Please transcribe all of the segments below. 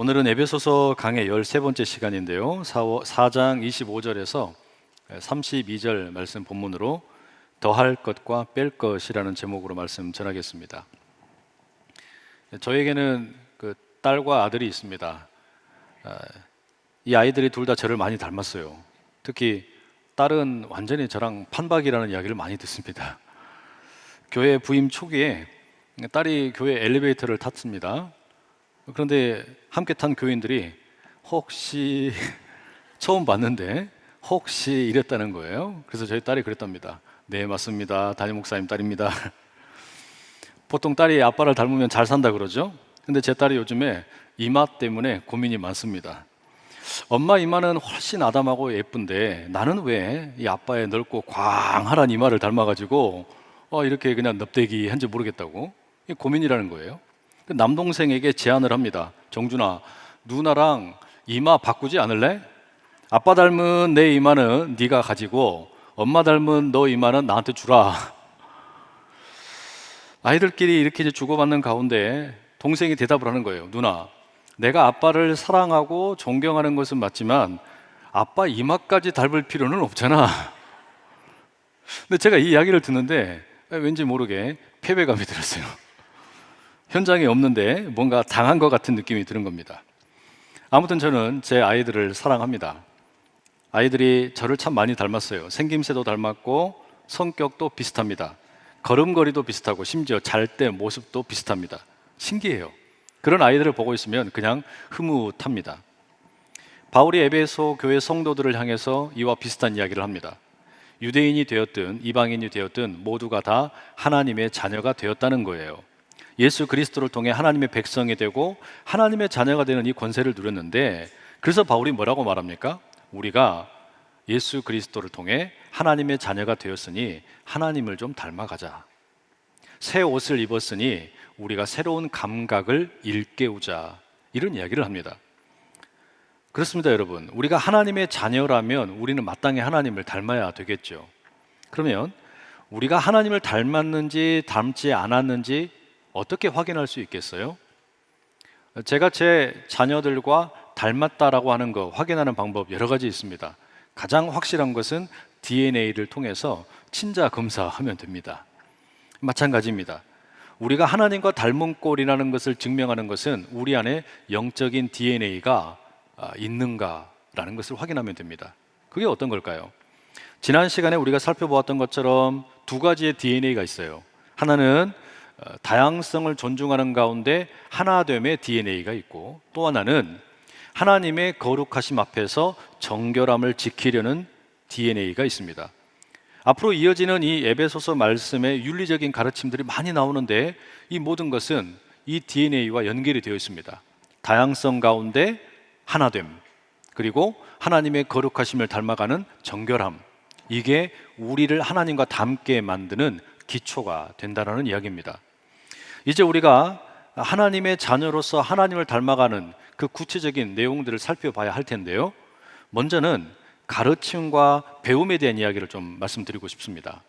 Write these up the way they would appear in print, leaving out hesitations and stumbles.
오늘은 에베소서 강의 13번째 시간인데요. 4장 25절에서 32절 말씀 본문으로 더할 것과 뺄 것이라는 제목으로 말씀 전하겠습니다. 저에게는 딸과 아들이 있습니다. 이 아이들이 둘 다 저를 많이 닮았어요. 특히 딸은 완전히 저랑 판박이라는 이야기를 많이 듣습니다. 교회 부임 초기에 딸이 교회 엘리베이터를 탔습니다. 그런데 함께 탄 교인들이 혹시 처음 봤는데 혹시 이랬다는 거예요. 그래서 저희 딸이 그랬답니다. 네, 맞습니다. 담임 목사님 딸입니다. 보통 딸이 아빠를 닮으면 잘 산다 그러죠. 근데 제 딸이 요즘에 이마 때문에 고민이 많습니다. 엄마 이마는 훨씬 아담하고 예쁜데 나는 왜 이 아빠의 넓고 광활한 이마를 닮아가지고 이렇게 그냥 넙대기 한지 모르겠다고 고민이라는 거예요. 남동생에게 제안을 합니다. 정준아, 누나랑 이마 바꾸지 않을래? 아빠 닮은 내 이마는 네가 가지고 엄마 닮은 너 이마는 나한테 주라. 아이들끼리 이렇게 이제 주고받는 가운데 동생이 대답을 하는 거예요. 누나, 내가 아빠를 사랑하고 존경하는 것은 맞지만 아빠 이마까지 닮을 필요는 없잖아. 근데 제가 이 이야기를 듣는데 왠지 모르게 패배감이 들었어요. 현장에 없는데 뭔가 당한 것 같은 느낌이 드는 겁니다. 아무튼 저는 제 아이들을 사랑합니다. 아이들이 저를 참 많이 닮았어요. 생김새도 닮았고 성격도 비슷합니다. 걸음걸이도 비슷하고 심지어 잘 때 모습도 비슷합니다. 신기해요. 그런 아이들을 보고 있으면 그냥 흐뭇합니다. 바울이 에베소 교회 성도들을 향해서 이와 비슷한 이야기를 합니다. 유대인이 되었든 이방인이 되었든 모두가 다 하나님의 자녀가 되었다는 거예요. 예수 그리스도를 통해 하나님의 백성이 되고 하나님의 자녀가 되는 이 권세를 누렸는데, 그래서 바울이 뭐라고 말합니까? 우리가 예수 그리스도를 통해 하나님의 자녀가 되었으니 하나님을 좀 닮아가자. 새 옷을 입었으니 우리가 새로운 감각을 일깨우자. 이런 이야기를 합니다. 그렇습니다, 여러분. 우리가 하나님의 자녀라면 우리는 마땅히 하나님을 닮아야 되겠죠. 그러면 우리가 하나님을 닮았는지 닮지 않았는지 어떻게 확인할 수 있겠어요? 제가 제 자녀들과 닮았다라고 하는 거 확인하는 방법 여러 가지 있습니다. 가장 확실한 것은 DNA를 통해서 친자 검사하면 됩니다. 마찬가지입니다. 우리가 하나님과 닮은 꼴이라는 것을 증명하는 것은 우리 안에 영적인 DNA가 있는가라는 것을 확인하면 됩니다. 그게 어떤 걸까요? 지난 시간에 우리가 살펴보았던 것처럼 두 가지의 DNA가 있어요. 하나는 다양성을 존중하는 가운데 하나됨의 DNA가 있고, 또 하나는 하나님의 거룩하심 앞에서 정결함을 지키려는 DNA가 있습니다. 앞으로 이어지는 이 에베소서 말씀의 윤리적인 가르침들이 많이 나오는데 이 모든 것은 이 DNA와 연결이 되어 있습니다. 다양성 가운데 하나됨, 그리고 하나님의 거룩하심을 닮아가는 정결함, 이게 우리를 하나님과 닮게 만드는 기초가 된다는 이야기입니다. 이제 우리가 하나님의 자녀로서 하나님을 닮아가는 그 구체적인 내용들을 살펴봐야 할 텐데요. 먼저는 가르침과 배움에 대한 이야기를 좀 말씀드리고 싶습니다.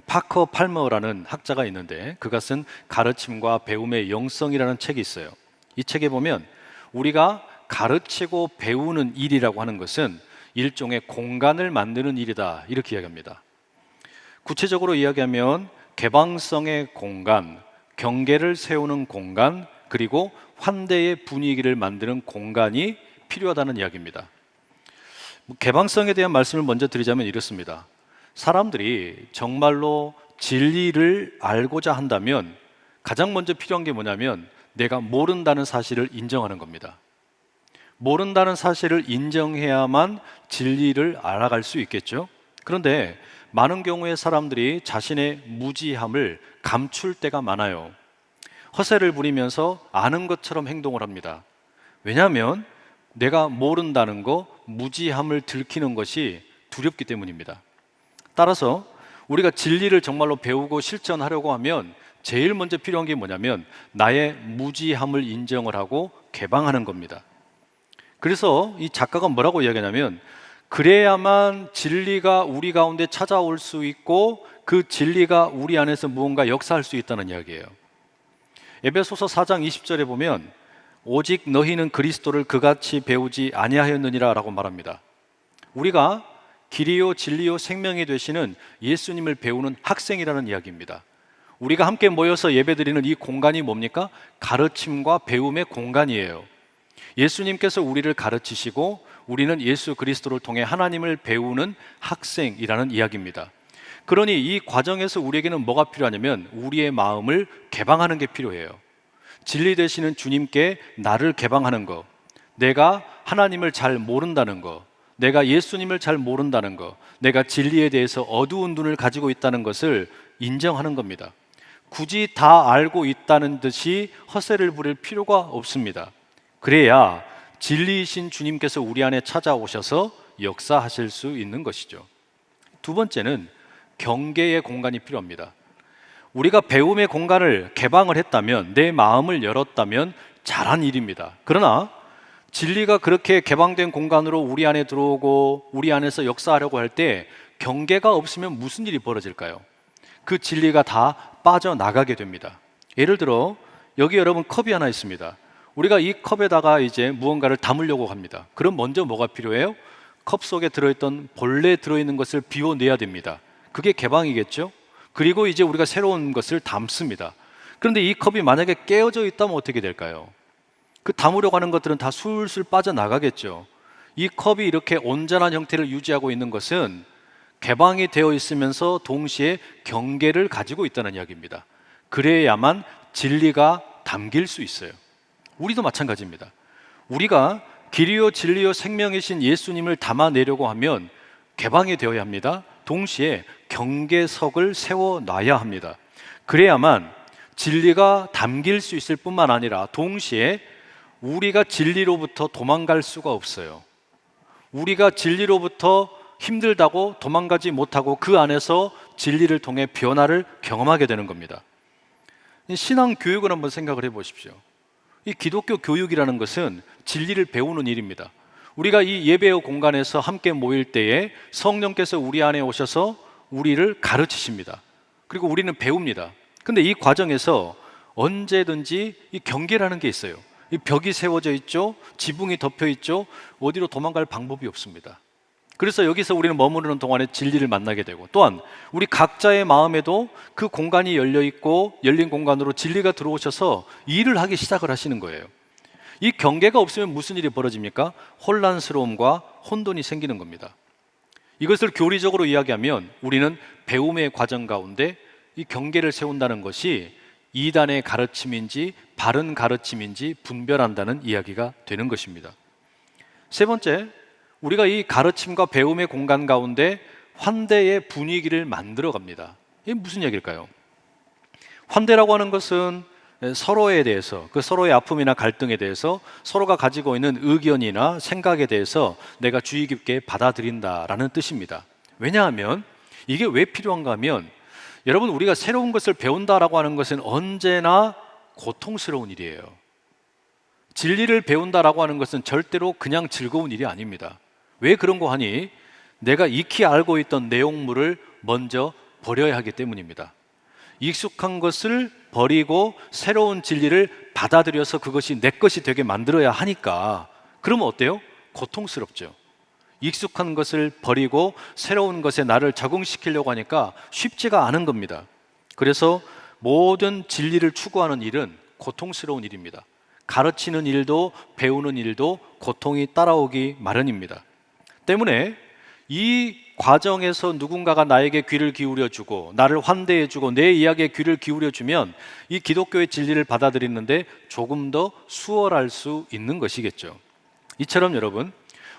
파커 팔머라는 학자가 있는데 그가 쓴 가르침과 배움의 영성이라는 책이 있어요. 이 책에 보면 우리가 가르치고 배우는 일이라고 하는 것은 일종의 공간을 만드는 일이다, 이렇게 이야기합니다. 구체적으로 이야기하면 개방성의 공간, 경계를 세우는 공간, 그리고 환대의 분위기를 만드는 공간이 필요하다는 이야기입니다. 개방성에 대한 말씀을 먼저 드리자면 이렇습니다. 사람들이 정말로 진리를 알고자 한다면 가장 먼저 필요한 게 뭐냐면 내가 모른다는 사실을 인정하는 겁니다. 모른다는 사실을 인정해야만 진리를 알아갈 수 있겠죠. 그런데 많은 경우에 사람들이 자신의 무지함을 감출 때가 많아요. 허세를 부리면서 아는 것처럼 행동을 합니다. 왜냐하면 내가 모른다는 거, 무지함을 들키는 것이 두렵기 때문입니다. 따라서 우리가 진리를 정말로 배우고 실천하려고 하면 제일 먼저 필요한 게 뭐냐면 나의 무지함을 인정을 하고 개방하는 겁니다. 그래서 이 작가가 뭐라고 이야기하냐면 그래야만 진리가 우리 가운데 찾아올 수 있고 그 진리가 우리 안에서 무언가 역사할 수 있다는 이야기예요. 에베소서 4장 20절에 보면 오직 너희는 그리스도를 그같이 배우지 아니하였느니라 라고 말합니다. 우리가 길이요 진리요 생명이 되시는 예수님을 배우는 학생이라는 이야기입니다. 우리가 함께 모여서 예배드리는 이 공간이 뭡니까? 가르침과 배움의 공간이에요. 예수님께서 우리를 가르치시고 우리는 예수 그리스도를 통해 하나님을 배우는 학생이라는 이야기입니다. 그러니 이 과정에서 우리에게는 뭐가 필요하냐면 우리의 마음을 개방하는 게 필요해요. 진리 되시는 주님께 나를 개방하는 거, 내가 하나님을 잘 모른다는 거, 내가 예수님을 잘 모른다는 거, 내가 진리에 대해서 어두운 눈을 가지고 있다는 것을 인정하는 겁니다. 굳이 다 알고 있다는 듯이 허세를 부릴 필요가 없습니다. 그래야 진리이신 주님께서 우리 안에 찾아오셔서 역사하실 수 있는 것이죠. 두 번째는 경계의 공간이 필요합니다. 우리가 배움의 공간을 개방을 했다면, 내 마음을 열었다면 잘한 일입니다. 그러나 진리가 그렇게 개방된 공간으로 우리 안에 들어오고 우리 안에서 역사하려고 할 때 경계가 없으면 무슨 일이 벌어질까요? 그 진리가 다 빠져나가게 됩니다. 예를 들어 여기 여러분 컵이 하나 있습니다. 우리가 이 컵에다가 이제 무언가를 담으려고 합니다. 그럼 먼저 뭐가 필요해요? 컵 속에 들어있던 본래 들어있는 것을 비워내야 됩니다. 그게 개방이겠죠? 그리고 이제 우리가 새로운 것을 담습니다. 그런데 이 컵이 만약에 깨어져 있다면 어떻게 될까요? 그 담으려고 하는 것들은 다 술술 빠져나가겠죠. 이 컵이 이렇게 온전한 형태를 유지하고 있는 것은 개방이 되어 있으면서 동시에 경계를 가지고 있다는 이야기입니다. 그래야만 진리가 담길 수 있어요. 우리도 마찬가지입니다. 우리가 길이요 진리요 생명이신 예수님을 담아내려고 하면 개방이 되어야 합니다. 동시에 경계석을 세워놔야 합니다. 그래야만 진리가 담길 수 있을 뿐만 아니라 동시에 우리가 진리로부터 도망갈 수가 없어요. 우리가 진리로부터 힘들다고 도망가지 못하고 그 안에서 진리를 통해 변화를 경험하게 되는 겁니다. 신앙 교육을 한번 생각을 해보십시오. 이 기독교 교육이라는 것은 진리를 배우는 일입니다. 우리가 이 예배의 공간에서 함께 모일 때에 성령께서 우리 안에 오셔서 우리를 가르치십니다. 그리고 우리는 배웁니다. 근데 이 과정에서 언제든지 이 경계라는 게 있어요. 이 벽이 세워져 있죠. 지붕이 덮여 있죠. 어디로 도망갈 방법이 없습니다. 그래서 여기서 우리는 머무르는 동안에 진리를 만나게 되고, 또한 우리 각자의 마음에도 그 공간이 열려 있고 열린 공간으로 진리가 들어오셔서 일을 하기 시작을 하시는 거예요. 이 경계가 없으면 무슨 일이 벌어집니까? 혼란스러움과 혼돈이 생기는 겁니다. 이것을 교리적으로 이야기하면 우리는 배움의 과정 가운데 이 경계를 세운다는 것이 이단의 가르침인지 바른 가르침인지 분별한다는 이야기가 되는 것입니다. 세 번째, 우리가 이 가르침과 배움의 공간 가운데 환대의 분위기를 만들어 갑니다. 이게 무슨 얘기일까요? 환대라고 하는 것은 서로에 대해서, 그 서로의 아픔이나 갈등에 대해서 서로가 가지고 있는 의견이나 생각에 대해서 내가 주의 깊게 받아들인다라는 뜻입니다. 왜냐하면 이게 왜 필요한가 하면, 여러분, 우리가 새로운 것을 배운다라고 하는 것은 언제나 고통스러운 일이에요. 진리를 배운다라고 하는 것은 절대로 그냥 즐거운 일이 아닙니다. 왜 그런 거 하니? 내가 익히 알고 있던 내용물을 먼저 버려야 하기 때문입니다. 익숙한 것을 버리고 새로운 진리를 받아들여서 그것이 내 것이 되게 만들어야 하니까, 그러면 어때요? 고통스럽죠. 익숙한 것을 버리고 새로운 것에 나를 적응시키려고 하니까 쉽지가 않은 겁니다. 그래서 모든 진리를 추구하는 일은 고통스러운 일입니다. 가르치는 일도 배우는 일도 고통이 따라오기 마련입니다. 때문에 이 과정에서 누군가가 나에게 귀를 기울여주고 나를 환대해주고 내 이야기에 귀를 기울여주면 이 기독교의 진리를 받아들이는데 조금 더 수월할 수 있는 것이겠죠. 이처럼 여러분,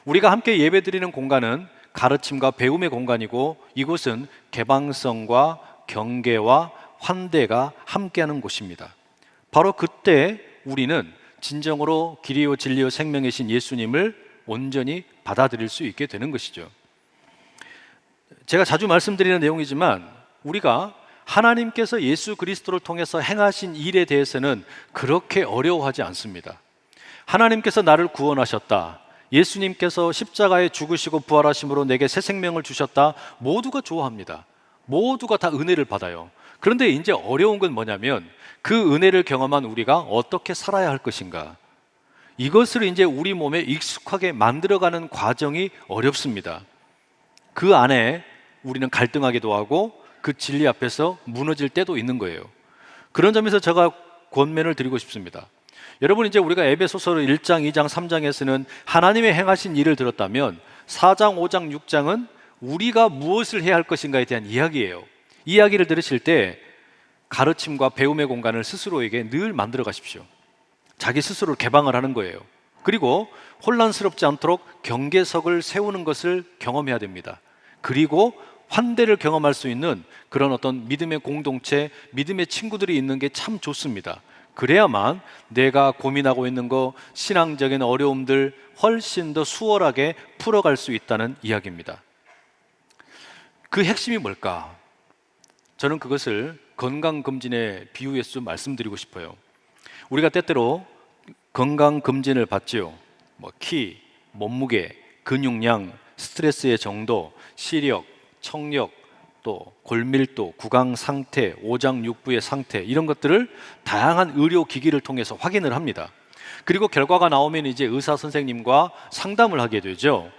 우리가 함께 예배드리는 공간은 가르침과 배움의 공간이고, 이곳은 개방성과 경계와 환대가 함께하는 곳입니다. 바로 그때 우리는 진정으로 길이요 진리요 생명이신 예수님을 온전히 받아들일 수 있게 되는 것이죠. 제가 자주 말씀드리는 내용이지만 우리가 하나님께서 예수 그리스도를 통해서 행하신 일에 대해서는 그렇게 어려워하지 않습니다. 하나님께서 나를 구원하셨다, 예수님께서 십자가에 죽으시고 부활하심으로 내게 새 생명을 주셨다, 모두가 좋아합니다. 모두가 다 은혜를 받아요. 그런데 이제 어려운 건 뭐냐면 그 은혜를 경험한 우리가 어떻게 살아야 할 것인가. 이것을 이제 우리 몸에 익숙하게 만들어가는 과정이 어렵습니다. 그 안에 우리는 갈등하기도 하고 그 진리 앞에서 무너질 때도 있는 거예요. 그런 점에서 제가 권면을 드리고 싶습니다. 여러분, 이제 우리가 에베소서 1장, 2장, 3장에서는 하나님의 행하신 일을 들었다면 4장, 5장, 6장은 우리가 무엇을 해야 할 것인가에 대한 이야기예요. 이야기를 들으실 때 가르침과 배움의 공간을 스스로에게 늘 만들어 가십시오. 자기 스스로를 개방을 하는 거예요. 그리고 혼란스럽지 않도록 경계석을 세우는 것을 경험해야 됩니다. 그리고 환대를 경험할 수 있는 그런 어떤 믿음의 공동체, 믿음의 친구들이 있는 게 참 좋습니다. 그래야만 내가 고민하고 있는 거, 신앙적인 어려움들 훨씬 더 수월하게 풀어갈 수 있다는 이야기입니다. 그 핵심이 뭘까? 저는 그것을 건강검진에 비유해서 좀 말씀드리고 싶어요. 우리가 때때로 건강검진을 받지요. 키, 몸무게, 근육량, 스트레스의 정도, 시력, 청력, 또 골밀도, 구강 상태, 오장육부의 상태, 이런 것들을 다양한 의료 기기를 통해서 확인을 합니다. 그리고 결과가 나오면 이제 의사 선생님과 상담을 하게 되죠.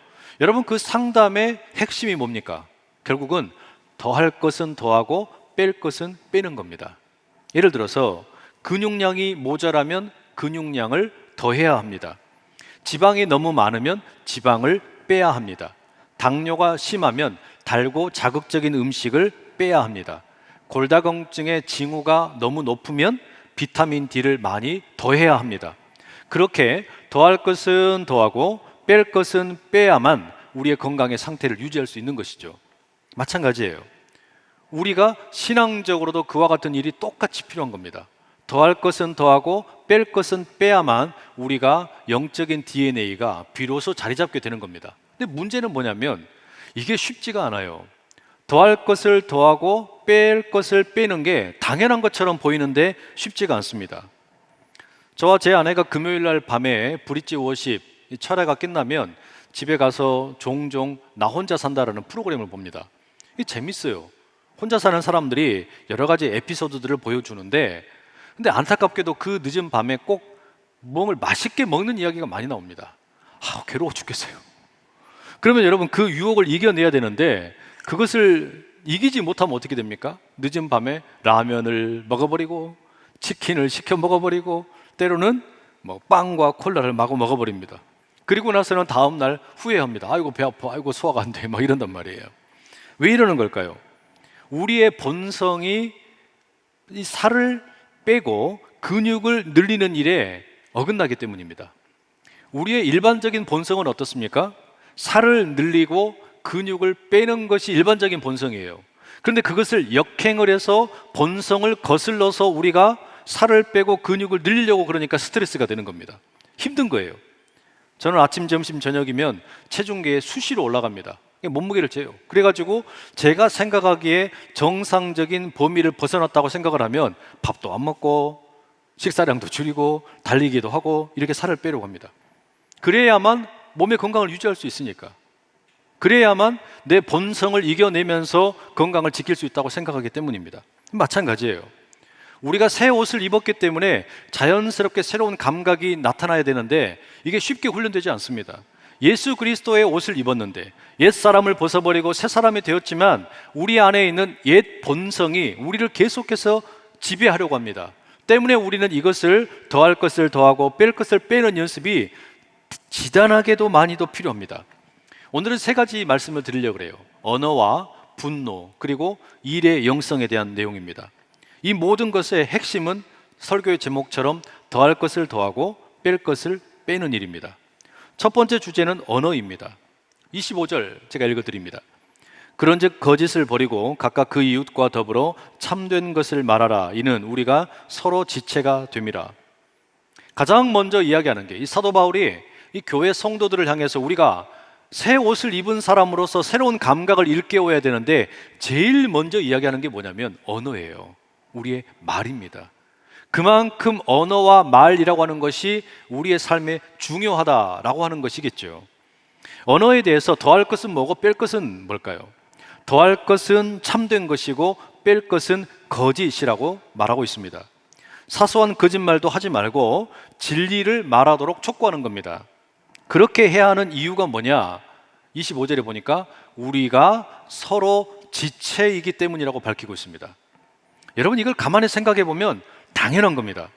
여러분, 그 상담의 핵심이 뭡니까? 결국은 더할 것은 더하고 뺄 것은 빼는 겁니다. 예를 들어서 근육량이 모자라면 근육량을 더해야 합니다. 지방이 너무 많으면 지방을 빼야 합니다. 당뇨가 심하면 달고 자극적인 음식을 빼야 합니다. 골다공증의 징후가 너무 높으면 비타민 D를 많이 더해야 합니다. 그렇게 더할 것은 더하고 뺄 것은 빼야만 우리의 건강의 상태를 유지할 수 있는 것이죠. 마찬가지예요. 우리가 신앙적으로도 그와 같은 일이 똑같이 필요한 겁니다. 더할 것은 더하고 뺄 것은 빼야만 우리가 영적인 DNA가 비로소 자리 잡게 되는 겁니다. 근데 문제는 뭐냐면 이게 쉽지가 않아요. 더할 것을 더하고 뺄 것을 빼는 게 당연한 것처럼 보이는데 쉽지가 않습니다. 저와 제 아내가 금요일 날 밤에 브릿지 워십 철회가 끝나면 집에 가서 종종 나 혼자 산다라는 프로그램을 봅니다. 이게 재밌어요. 혼자 사는 사람들이 여러 가지 에피소드들을 보여주는데, 근데 안타깝게도 그 늦은 밤에 꼭 뭔가를 맛있게 먹는 이야기가 많이 나옵니다. 괴로워 죽겠어요. 그러면 여러분, 그 유혹을 이겨내야 되는데 그것을 이기지 못하면 어떻게 됩니까? 늦은 밤에 라면을 먹어버리고 치킨을 시켜 먹어버리고 때로는 빵과 콜라를 마구 먹어버립니다. 그리고 나서는 다음 날 후회합니다. 아이고 배 아파, 아이고 소화가 안 돼, 막 이런단 말이에요. 왜 이러는 걸까요? 우리의 본성이 이 살을 빼고 근육을 늘리는 일에 어긋나기 때문입니다. 우리의 일반적인 본성은 어떻습니까? 살을 늘리고 근육을 빼는 것이 일반적인 본성이에요. 그런데 그것을 역행을 해서 본성을 거슬러서 우리가 살을 빼고 근육을 늘리려고 그러니까 스트레스가 되는 겁니다. 힘든 거예요. 저는 아침, 점심, 저녁이면 체중계에 수시로 올라갑니다. 몸무게를 재요. 그래가지고 제가 생각하기에 정상적인 범위를 벗어났다고 생각을 하면 밥도 안 먹고 식사량도 줄이고 달리기도 하고 이렇게 살을 빼려고 합니다. 그래야만 몸의 건강을 유지할 수 있으니까, 그래야만 내 본성을 이겨내면서 건강을 지킬 수 있다고 생각하기 때문입니다. 마찬가지예요. 우리가 새 옷을 입었기 때문에 자연스럽게 새로운 감각이 나타나야 되는데 이게 쉽게 훈련되지 않습니다. 예수 그리스도의 옷을 입었는데 옛 사람을 벗어버리고 새 사람이 되었지만 우리 안에 있는 옛 본성이 우리를 계속해서 지배하려고 합니다. 때문에 우리는 이것을 더할 것을 더하고 뺄 것을 빼는 연습이 지단하게도 많이도 필요합니다. 오늘은 세 가지 말씀을 드리려고 해요. 언어와 분노, 그리고 일의 영성에 대한 내용입니다. 이 모든 것의 핵심은 설교의 제목처럼 더할 것을 더하고 뺄 것을 빼는 일입니다. 첫 번째 주제는 언어입니다. 25절 제가 읽어드립니다. 그런즉 거짓을 버리고 각각 그 이웃과 더불어 참된 것을 말하라. 이는 우리가 서로 지체가 됨이라. 가장 먼저 이야기하는 게 이 사도 바울이 이 교회 성도들을 향해서 우리가 새 옷을 입은 사람으로서 새로운 감각을 일깨워야 되는데 제일 먼저 이야기하는 게 뭐냐면 언어예요. 우리의 말입니다. 그만큼 언어와 말이라고 하는 것이 우리의 삶에 중요하다라고 하는 것이겠죠. 언어에 대해서 더할 것은 뭐고 뺄 것은 뭘까요? 더할 것은 참된 것이고 뺄 것은 거짓이라고 말하고 있습니다. 사소한 거짓말도 하지 말고 진리를 말하도록 촉구하는 겁니다. 그렇게 해야 하는 이유가 뭐냐? 25절에 보니까 우리가 서로 지체이기 때문이라고 밝히고 있습니다. 여러분, 이걸 가만히 생각해 보면 당연한 겁니다.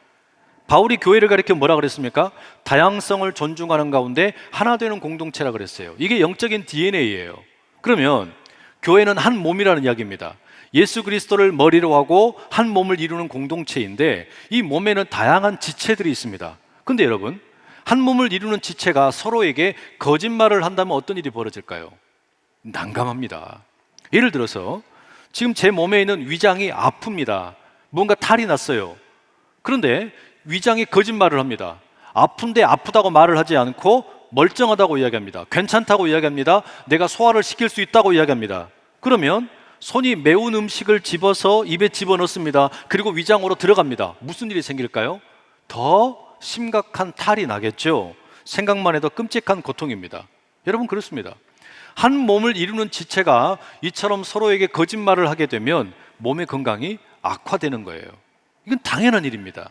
바울이 교회를 가리켜 뭐라 그랬습니까? 다양성을 존중하는 가운데 하나 되는 공동체라 그랬어요. 이게 영적인 DNA예요. 그러면 교회는 한 몸이라는 이야기입니다. 예수 그리스도를 머리로 하고 한 몸을 이루는 공동체인데 이 몸에는 다양한 지체들이 있습니다. 근데 여러분, 한 몸을 이루는 지체가 서로에게 거짓말을 한다면 어떤 일이 벌어질까요? 난감합니다. 예를 들어서 지금 제 몸에 있는 위장이 아픕니다. 뭔가 탈이 났어요. 그런데 위장이 거짓말을 합니다. 아픈데 아프다고 말을 하지 않고 멀쩡하다고 이야기합니다. 괜찮다고 이야기합니다. 내가 소화를 시킬 수 있다고 이야기합니다. 그러면 손이 매운 음식을 집어서 입에 집어넣습니다. 그리고 위장으로 들어갑니다. 무슨 일이 생길까요? 더 심각한 탈이 나겠죠. 생각만 해도 끔찍한 고통입니다. 여러분, 그렇습니다. 한 몸을 이루는 지체가 이처럼 서로에게 거짓말을 하게 되면 몸의 건강이 악화되는 거예요. 이건 당연한 일입니다.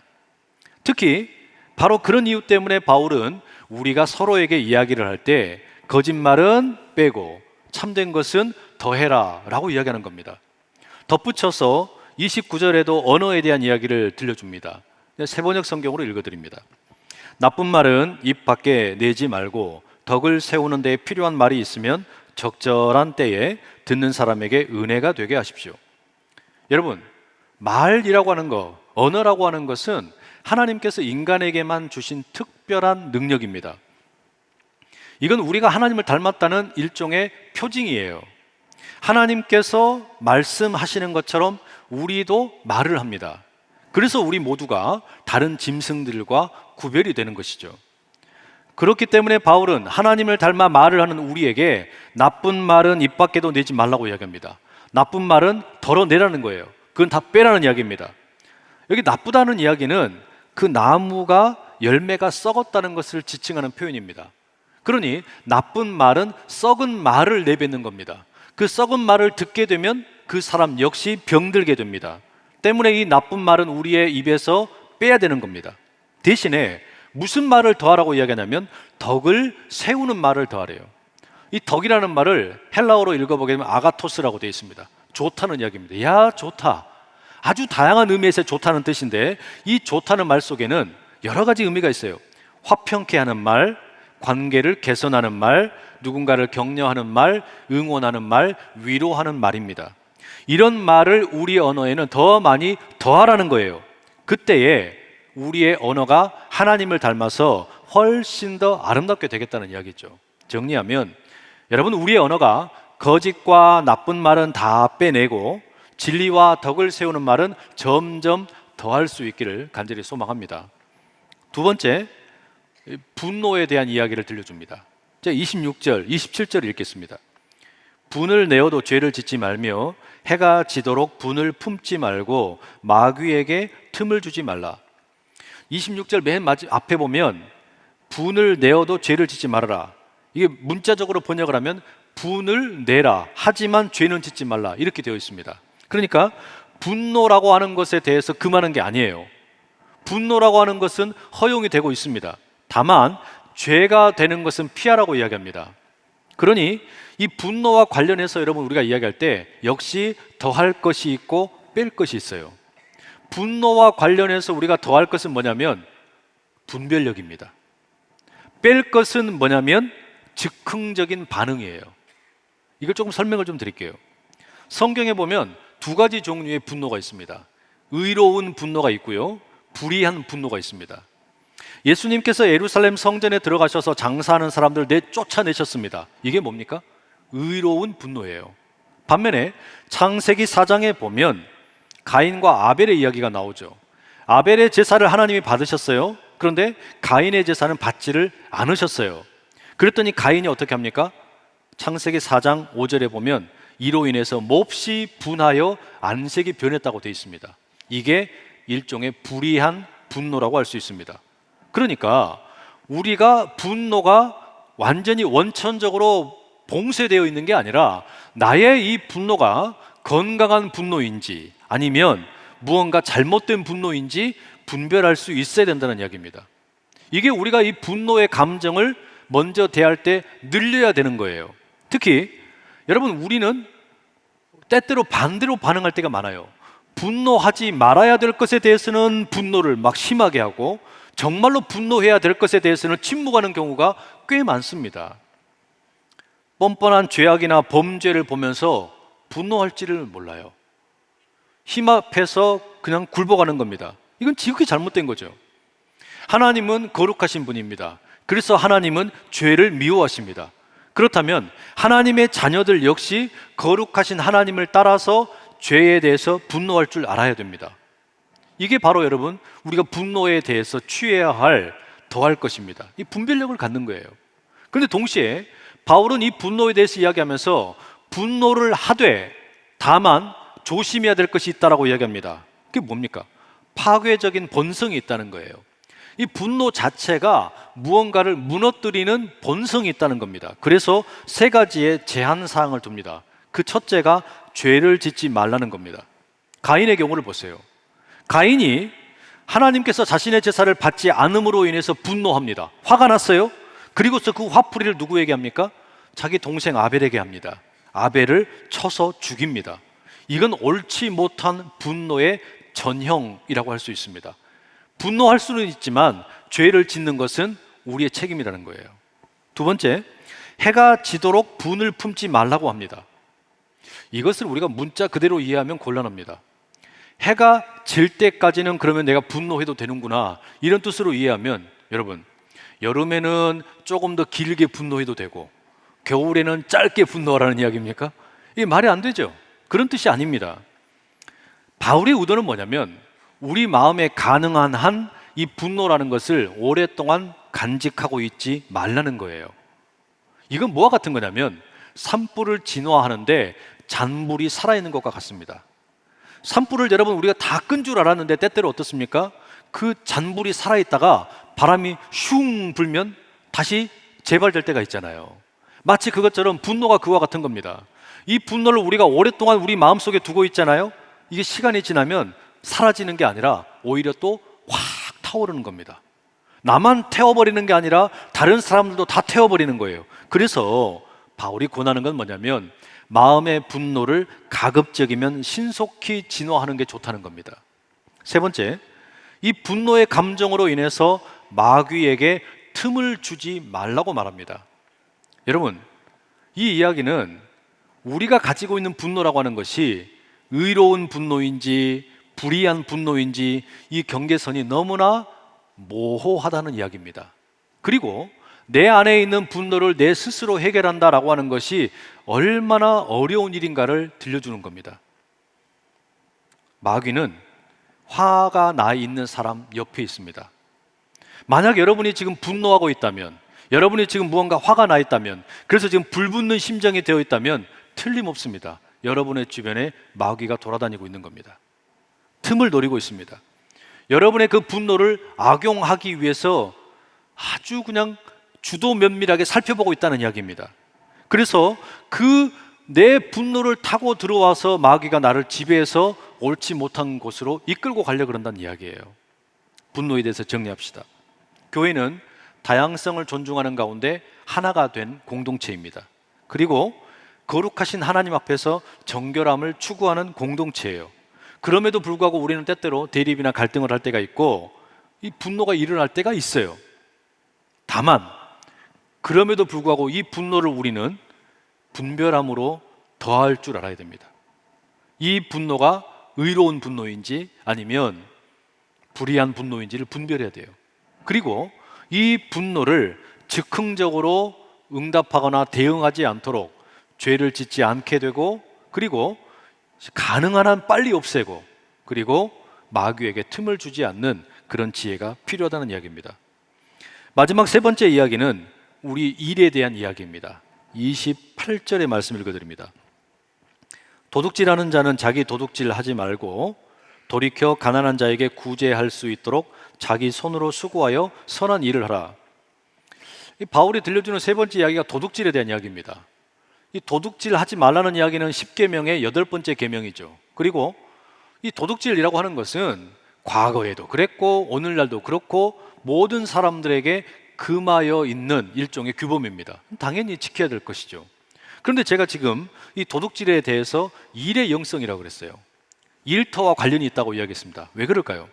특히 바로 그런 이유 때문에 바울은 우리가 서로에게 이야기를 할 때 거짓말은 빼고 참된 것은 더해라 라고 이야기하는 겁니다. 덧붙여서 29절에도 언어에 대한 이야기를 들려줍니다. 세번역 성경으로 읽어드립니다. 나쁜 말은 입 밖에 내지 말고 덕을 세우는 데 필요한 말이 있으면 적절한 때에 듣는 사람에게 은혜가 되게 하십시오. 여러분, 말이라고 하는 것, 언어라고 하는 것은 하나님께서 인간에게만 주신 특별한 능력입니다. 이건 우리가 하나님을 닮았다는 일종의 표징이에요. 하나님께서 말씀하시는 것처럼 우리도 말을 합니다. 그래서 우리 모두가 다른 짐승들과 구별이 되는 것이죠. 그렇기 때문에 바울은 하나님을 닮아 말을 하는 우리에게 나쁜 말은 입 밖에도 내지 말라고 이야기합니다. 나쁜 말은 덜어내라는 거예요. 그건 다 빼라는 이야기입니다. 여기 나쁘다는 이야기는 그 나무가 열매가 썩었다는 것을 지칭하는 표현입니다. 그러니 나쁜 말은 썩은 말을 내뱉는 겁니다. 그 썩은 말을 듣게 되면 그 사람 역시 병들게 됩니다. 때문에 이 나쁜 말은 우리의 입에서 빼야 되는 겁니다. 대신에 무슨 말을 더하라고 이야기하냐면 덕을 세우는 말을 더하래요. 이 덕이라는 말을 헬라어로 읽어보게 되면 아가토스라고 되어 있습니다. 좋다는 이야기입니다. 야, 좋다. 아주 다양한 의미에서 좋다는 뜻인데 이 좋다는 말 속에는 여러 가지 의미가 있어요. 화평케 하는 말, 관계를 개선하는 말, 누군가를 격려하는 말, 응원하는 말, 위로하는 말입니다. 이런 말을 우리 언어에는 더 많이 더하라는 거예요. 그때에 우리의 언어가 하나님을 닮아서 훨씬 더 아름답게 되겠다는 이야기죠. 정리하면 여러분, 우리의 언어가 거짓과 나쁜 말은 다 빼내고 진리와 덕을 세우는 말은 점점 더할 수 있기를 간절히 소망합니다. 두 번째, 분노에 대한 이야기를 들려줍니다. 26절, 27절 읽겠습니다. 분을 내어도 죄를 짓지 말며 해가 지도록 분을 품지 말고 마귀에게 틈을 주지 말라. 26절 맨 앞에 보면 분을 내어도 죄를 짓지 말아라. 이게 문자적으로 번역을 하면 분을 내라 하지만 죄는 짓지 말라 이렇게 되어 있습니다. 그러니까 분노라고 하는 것에 대해서 금하는 게 아니에요. 분노라고 하는 것은 허용이 되고 있습니다. 다만 죄가 되는 것은 피하라고 이야기합니다. 그러니 이 분노와 관련해서 여러분 우리가 이야기할 때 역시 더할 것이 있고 뺄 것이 있어요. 분노와 관련해서 우리가 더할 것은 뭐냐면 분별력입니다. 뺄 것은 뭐냐면 즉흥적인 반응이에요. 이걸 조금 설명을 좀 드릴게요. 성경에 보면 두 가지 종류의 분노가 있습니다. 의로운 분노가 있고요, 불의한 분노가 있습니다. 예수님께서 예루살렘 성전에 들어가셔서 장사하는 사람들 쫓아내셨습니다. 이게 뭡니까? 의로운 분노예요. 반면에 창세기 4장에 보면 가인과 아벨의 이야기가 나오죠. 아벨의 제사를 하나님이 받으셨어요. 그런데 가인의 제사는 받지를 않으셨어요. 그랬더니 가인이 어떻게 합니까? 창세기 4장 5절에 보면 이로 인해서 몹시 분하여 안색이 변했다고 되어 있습니다. 이게 일종의 불의한 분노라고 할 수 있습니다. 그러니까 우리가 분노가 완전히 원천적으로 봉쇄되어 있는 게 아니라 나의 이 분노가 건강한 분노인지 아니면 무언가 잘못된 분노인지 분별할 수 있어야 된다는 이야기입니다. 이게 우리가 이 분노의 감정을 먼저 대할 때 늘려야 되는 거예요. 특히 여러분, 우리는 때때로 반대로 반응할 때가 많아요. 분노하지 말아야 될 것에 대해서는 분노를 막 심하게 하고, 정말로 분노해야 될 것에 대해서는 침묵하는 경우가 꽤 많습니다. 뻔뻔한 죄악이나 범죄를 보면서 분노할지를 몰라요. 힘 앞에서 그냥 굴복하는 겁니다. 이건 지극히 잘못된 거죠. 하나님은 거룩하신 분입니다. 그래서 하나님은 죄를 미워하십니다. 그렇다면 하나님의 자녀들 역시 거룩하신 하나님을 따라서 죄에 대해서 분노할 줄 알아야 됩니다. 이게 바로 여러분, 우리가 분노에 대해서 취해야 할, 더할 것입니다. 이 분별력을 갖는 거예요. 그런데 동시에 바울은 이 분노에 대해서 이야기하면서 분노를 하되 다만 조심해야 될 것이 있다라고 이야기합니다. 그게 뭡니까? 파괴적인 본성이 있다는 거예요. 이 분노 자체가 무언가를 무너뜨리는 본성이 있다는 겁니다. 그래서 세 가지의 제한 사항을 둡니다. 그 첫째가 죄를 짓지 말라는 겁니다. 가인의 경우를 보세요. 가인이 하나님께서 자신의 제사를 받지 않음으로 인해서 분노합니다. 화가 났어요. 그리고서 그 화풀이를 누구에게 합니까? 자기 동생 아벨에게 합니다. 아벨을 쳐서 죽입니다. 이건 옳지 못한 분노의 전형이라고 할 수 있습니다. 분노할 수는 있지만 죄를 짓는 것은 우리의 책임이라는 거예요. 두 번째, 해가 지도록 분을 품지 말라고 합니다. 이것을 우리가 문자 그대로 이해하면 곤란합니다. 해가 질 때까지는 그러면 내가 분노해도 되는구나, 이런 뜻으로 이해하면, 여러분, 여름에는 조금 더 길게 분노해도 되고 겨울에는 짧게 분노하라는 이야기입니까? 이게 말이 안 되죠. 그런 뜻이 아닙니다. 바울의 의도는 뭐냐면, 우리 마음에 가능한 한 이 분노라는 것을 오랫동안 간직하고 있지 말라는 거예요. 이건 뭐와 같은 거냐면, 산불을 진화하는데 잔불이 살아있는 것과 같습니다. 산불을 여러분, 우리가 다 끈 줄 알았는데 때때로 어떻습니까? 그 잔불이 살아있다가 바람이 슝 불면 다시 재발될 때가 있잖아요. 마치 그것처럼 분노가 그와 같은 겁니다. 이 분노를 우리가 오랫동안 우리 마음속에 두고 있잖아요. 이게 시간이 지나면 사라지는 게 아니라 오히려 또 확 타오르는 겁니다. 나만 태워버리는 게 아니라 다른 사람들도 다 태워버리는 거예요. 그래서 바울이 권하는 건 뭐냐면, 마음의 분노를 가급적이면 신속히 진화하는 게 좋다는 겁니다. 세 번째, 이 분노의 감정으로 인해서 마귀에게 틈을 주지 말라고 말합니다. 여러분, 이 이야기는 우리가 가지고 있는 분노라고 하는 것이 의로운 분노인지 불의한 분노인지 이 경계선이 너무나 모호하다는 이야기입니다. 그리고 내 안에 있는 분노를 내 스스로 해결한다라고 하는 것이 얼마나 어려운 일인가를 들려주는 겁니다. 마귀는 화가 나 있는 사람 옆에 있습니다. 만약 여러분이 지금 분노하고 있다면, 여러분이 지금 무언가 화가 나 있다면, 그래서 지금 불붙는 심정이 되어 있다면 틀림없습니다. 여러분의 주변에 마귀가 돌아다니고 있는 겁니다. 틈을 노리고 있습니다. 여러분의 그 분노를 악용하기 위해서 아주 그냥 주도 면밀하게 살펴보고 있다는 이야기입니다. 그래서 그 내 분노를 타고 들어와서 마귀가 나를 지배해서 옳지 못한 곳으로 이끌고 가려고 그런다는 이야기예요. 분노에 대해서 정리합시다. 교회는 다양성을 존중하는 가운데 하나가 된 공동체입니다. 그리고 거룩하신 하나님 앞에서 정결함을 추구하는 공동체예요. 그럼에도 불구하고 우리는 때때로 대립이나 갈등을 할 때가 있고, 이 분노가 일어날 때가 있어요. 다만 그럼에도 불구하고 이 분노를 우리는 분별함으로 더할 줄 알아야 됩니다. 이 분노가 의로운 분노인지 아니면 불의한 분노인지를 분별해야 돼요. 그리고 이 분노를 즉흥적으로 응답하거나 대응하지 않도록 죄를 짓지 않게 되고, 그리고 가능한 한 빨리 없애고, 그리고 마귀에게 틈을 주지 않는 그런 지혜가 필요하다는 이야기입니다. 마지막 세 번째 이야기는 우리 일에 대한 이야기입니다. 28절의 말씀 읽어드립니다. 도둑질하는 자는 자기 도둑질 하지 말고 돌이켜 가난한 자에게 구제할 수 있도록 자기 손으로 수고하여 선한 일을 하라. 이 바울이 들려주는 세 번째 이야기가 도둑질에 대한 이야기입니다. 이 도둑질 하지 말라는 이야기는 10계명의 8번째 계명이죠. 그리고 이 도둑질이라고 하는 것은 과거에도 그랬고 오늘날도 그렇고 모든 사람들에게 금하여 있는 일종의 규범입니다. 당연히 지켜야 될 것이죠. 그런데 제가 지금 이 도둑질에 대해서 일의 영성이라고 그랬어요. 일터와 관련이 있다고 이야기했습니다. 왜 그럴까요?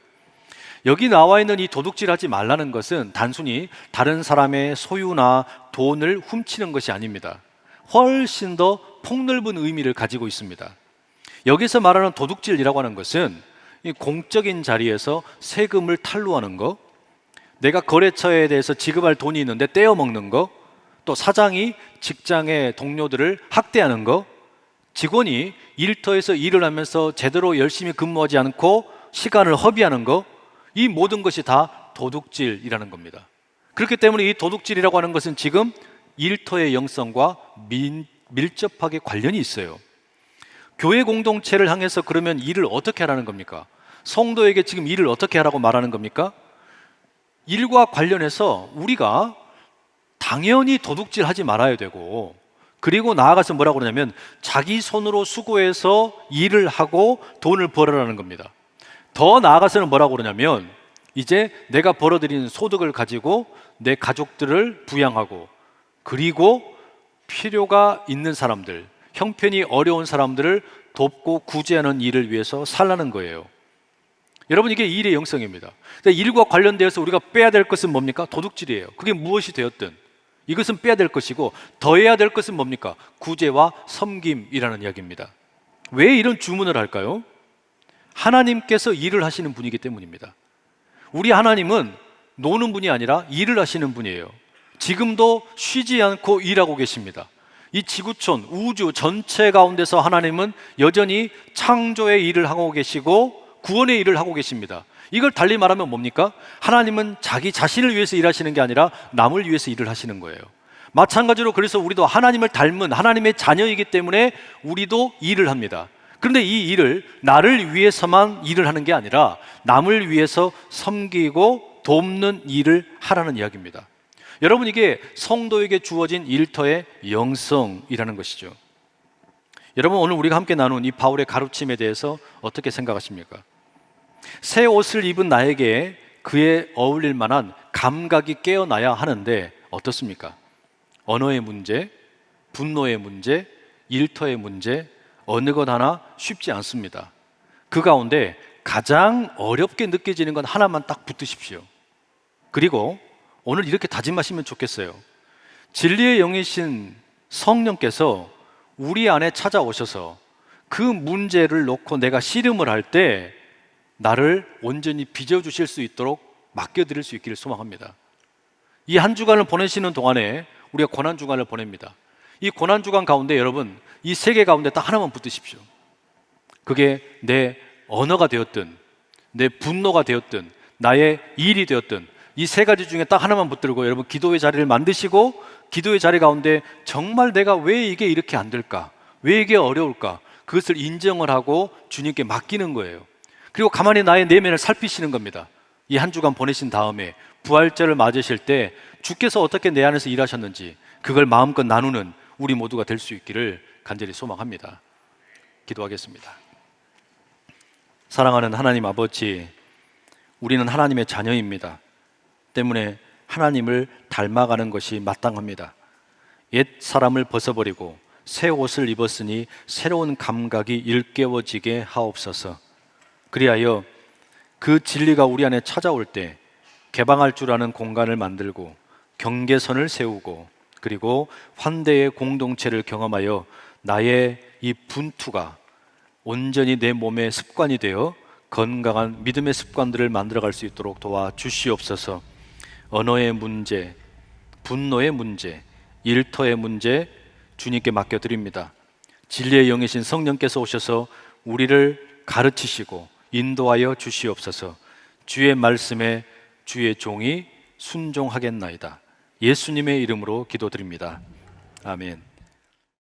여기 나와 있는 이 도둑질하지 말라는 것은 단순히 다른 사람의 소유나 돈을 훔치는 것이 아닙니다. 훨씬 더 폭넓은 의미를 가지고 있습니다. 여기서 말하는 도둑질이라고 하는 것은 이 공적인 자리에서 세금을 탈루하는 거, 내가 거래처에 대해서 지급할 돈이 있는데 떼어먹는 거, 또 사장이 직장의 동료들을 학대하는 거, 직원이 일터에서 일을 하면서 제대로 열심히 근무하지 않고 시간을 허비하는 거, 이 모든 것이 다 도둑질이라는 겁니다. 그렇기 때문에 이 도둑질이라고 하는 것은 지금 일터의 영성과 밀접하게 관련이 있어요. 교회 공동체를 향해서 그러면 일을 어떻게 하라는 겁니까? 성도에게 지금 일을 어떻게 하라고 말하는 겁니까? 일과 관련해서 우리가 당연히 도둑질 하지 말아야 되고, 그리고 나아가서 뭐라고 그러냐면 자기 손으로 수고해서 일을 하고 돈을 벌어라는 겁니다. 더 나아가서는 뭐라고 그러냐면 이제 내가 벌어들인 소득을 가지고 내 가족들을 부양하고, 그리고 필요가 있는 사람들, 형편이 어려운 사람들을 돕고 구제하는 일을 위해서 살라는 거예요. 여러분, 이게 일의 영성입니다. 일과 관련되어서 우리가 빼야 될 것은 뭡니까? 도둑질이에요. 그게 무엇이 되었든 이것은 빼야 될 것이고, 더해야 될 것은 뭡니까? 구제와 섬김이라는 이야기입니다. 왜 이런 주문을 할까요? 하나님께서 일을 하시는 분이기 때문입니다. 우리 하나님은 노는 분이 아니라 일을 하시는 분이에요. 지금도 쉬지 않고 일하고 계십니다. 이 지구촌, 우주 전체 가운데서 하나님은 여전히 창조의 일을 하고 계시고 구원의 일을 하고 계십니다. 이걸 달리 말하면 뭡니까? 하나님은 자기 자신을 위해서 일하시는 게 아니라 남을 위해서 일을 하시는 거예요. 마찬가지로 그래서 우리도 하나님을 닮은 하나님의 자녀이기 때문에 우리도 일을 합니다. 그런데 이 일을 나를 위해서만 일을 하는 게 아니라 남을 위해서 섬기고 돕는 일을 하라는 이야기입니다. 여러분, 이게 성도에게 주어진 일터의 영성이라는 것이죠. 여러분, 오늘 우리가 함께 나눈 이 바울의 가르침에 대해서 어떻게 생각하십니까? 새 옷을 입은 나에게 그에 어울릴 만한 감각이 깨어나야 하는데 어떻습니까? 언어의 문제, 분노의 문제, 일터의 문제, 어느 것 하나 쉽지 않습니다. 그 가운데 가장 어렵게 느껴지는 건 하나만 딱 붙드십시오. 그리고 오늘 이렇게 다짐하시면 좋겠어요. 진리의 영이신 성령께서 우리 안에 찾아오셔서 그 문제를 놓고 내가 씨름을 할 때 나를 온전히 빚어주실 수 있도록 맡겨드릴 수 있기를 소망합니다. 이 한 주간을 보내시는 동안에 우리가 고난주간을 보냅니다. 이 고난주간 가운데 여러분, 이 세 개 가운데 딱 하나만 붙드십시오. 그게 내 언어가 되었든 내 분노가 되었든 나의 일이 되었든 이 세 가지 중에 딱 하나만 붙들고 여러분 기도의 자리를 만드시고, 기도의 자리 가운데 정말 내가 왜 이게 이렇게 안 될까? 왜 이게 어려울까? 그것을 인정을 하고 주님께 맡기는 거예요. 그리고 가만히 나의 내면을 살피시는 겁니다. 이 한 주간 보내신 다음에 부활절을 맞으실 때 주께서 어떻게 내 안에서 일하셨는지 그걸 마음껏 나누는 우리 모두가 될 수 있기를 간절히 소망합니다. 기도하겠습니다. 사랑하는 하나님 아버지, 우리는 하나님의 자녀입니다. 때문에 하나님을 닮아가는 것이 마땅합니다. 옛 사람을 벗어버리고 새 옷을 입었으니 새로운 감각이 일깨워지게 하옵소서. 그리하여 그 진리가 우리 안에 찾아올 때 개방할 줄 아는 공간을 만들고 경계선을 세우고, 그리고 환대의 공동체를 경험하여 나의 이 분투가 온전히 내 몸의 습관이 되어 건강한 믿음의 습관들을 만들어갈 수 있도록 도와주시옵소서. 언어의 문제, 분노의 문제, 일터의 문제 주님께 맡겨드립니다. 진리의 영이신 성령께서 오셔서 우리를 가르치시고 인도하여 주시옵소서. 주의 말씀에 주의 종이 순종하겠나이다. 예수님의 이름으로 기도드립니다. 아멘.